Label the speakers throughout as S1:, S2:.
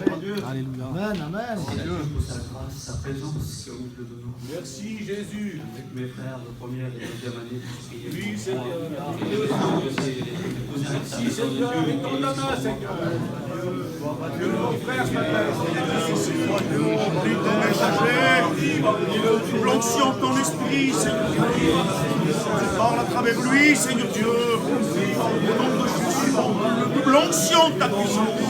S1: Alléluia.
S2: Amen, amen.
S3: Dieu pour sa grâce, sa présence que nous te donnons.
S4: Merci Jésus.
S3: Avec mes frères de première et deuxième année,
S4: Oui, Seigneur.
S3: Merci
S4: Seigneur, avec ton main, Seigneur. Mon frère, ce matin, remplis ton messager, l'onction de ton esprit, Seigneur Dieu. Parle à travers lui, Seigneur Dieu. Au nom de Jésus, l'onction de ta puissance.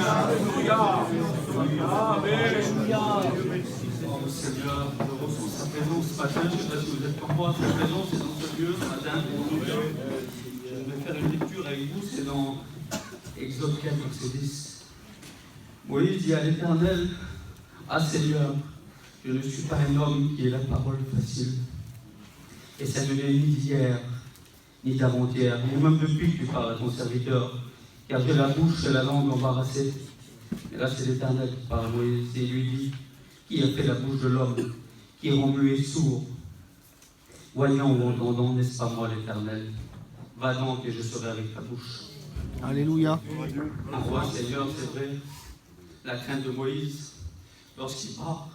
S4: Alléluia. Amen.
S3: Seigneur, je ressens sa présence ce matin. Je ne sais pas si vous êtes comme moi, sa présence est dans ce lieu ce matin. Je vais faire une lecture avec vous, c'est dans Exode 4, verset 10. Moïse dit à l'Éternel, ah Seigneur, je ne suis pas un homme qui ait la parole facile. Et ça ne l'est ni d'hier, ni d'avant-hier, ni même depuis que tu parles à ton serviteur, car j'ai la bouche et la langue embarrassées. Et là, c'est l'Éternel qui parle à Moïse et lui dit, qui a fait la bouche de l'homme, qui rend muet sourd, voyant ou entendant, n'est-ce pas moi l'Éternel? Va donc et je serai avec ta bouche.
S1: Alléluia.
S3: On voit, Seigneur, c'est vrai, la crainte de Moïse lorsqu'il part,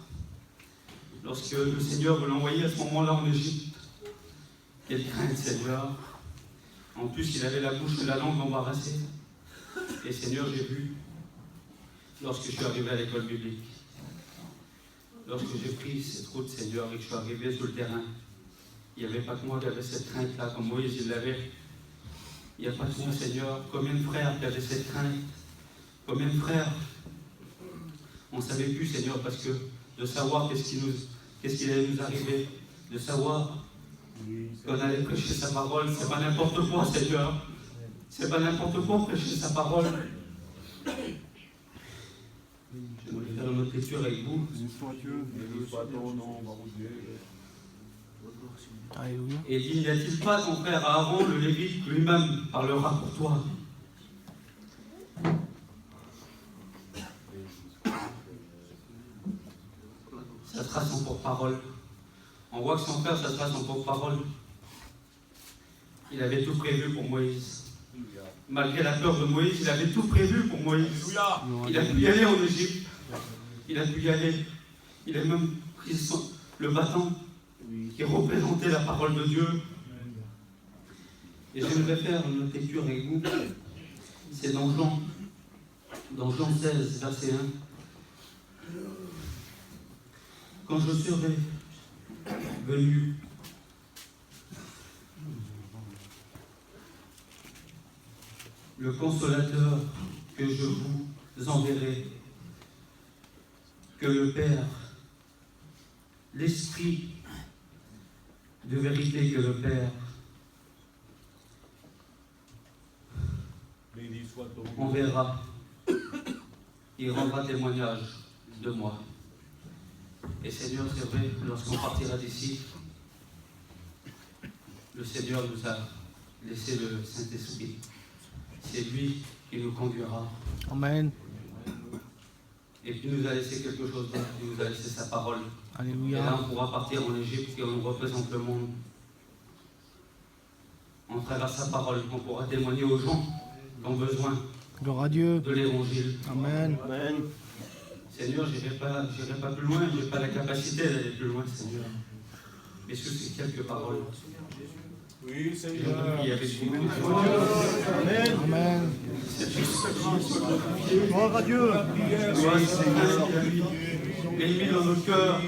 S3: lorsque le Seigneur veut l'envoyer à ce moment-là en Égypte. Quelle crainte, Seigneur. En plus, il avait la bouche et la langue embarrassées. Et Seigneur, j'ai vu, lorsque je suis arrivé à l'école biblique, lorsque j'ai pris cette route, Seigneur, et que je suis arrivé sur le terrain, il n'y avait pas que moi qui avait cette crainte-là, comme Moïse il l'avait. Il n'y a pas que moi, Seigneur. Combien de frères qui avaient cette crainte? Combien de frères? On ne savait plus, Seigneur, parce que de savoir qu'est-ce qui allait nous arriver, de savoir qu'on allait prêcher sa parole, c'est pas n'importe quoi, Seigneur. C'est pas n'importe quoi prêcher sa parole. J'aimerais faire une autre lecture avec vous.
S1: Alléluia.
S3: Et dit, n'y a-t-il pas ton frère Aaron, le Lévite, lui-même parlera pour toi? Ça sera son porte-parole. On voit que son frère, ça sera son porte-parole. Il avait tout prévu pour Moïse. Malgré la peur de Moïse, il avait tout prévu pour Moïse. Il a pu y aller en Égypte. Il a pu y aller. Il a même pris le bâton qui représentait la parole de Dieu. Et j'aimerais faire une lecture avec vous. C'est dans Jean 16, verset 1. Quand je serai venu, le consolateur que je vous enverrai, que le Père, l'Esprit de vérité que le Père enverra, il rendra témoignage de moi. Et Seigneur, c'est vrai, lorsqu'on partira d'ici, le Seigneur nous a laissé le Saint-Esprit. C'est lui qui nous conduira.
S1: Amen.
S3: Et puis il nous a laissé quelque chose d'autre, il nous a laissé sa parole. Et là,
S1: Alléluia.
S3: on pourra partir en Égypte et on représente le monde. On traverse sa parole, on pourra témoigner aux gens qui ont besoin
S1: Gloire à Dieu.
S3: de l'évangile.
S1: Amen.
S4: Amen.
S3: Seigneur, je n'irai pas plus loin, je n'ai pas la capacité d'aller plus loin, Seigneur. Mais ce c'est quelques paroles.
S4: Oui,
S3: Et je
S4: Seigneur.
S3: veux prier avec vous.
S4: Amen.
S1: Amen.
S4: Gloire à Dieu.
S3: Gloire à Seigneur, il a mis dans nos cœurs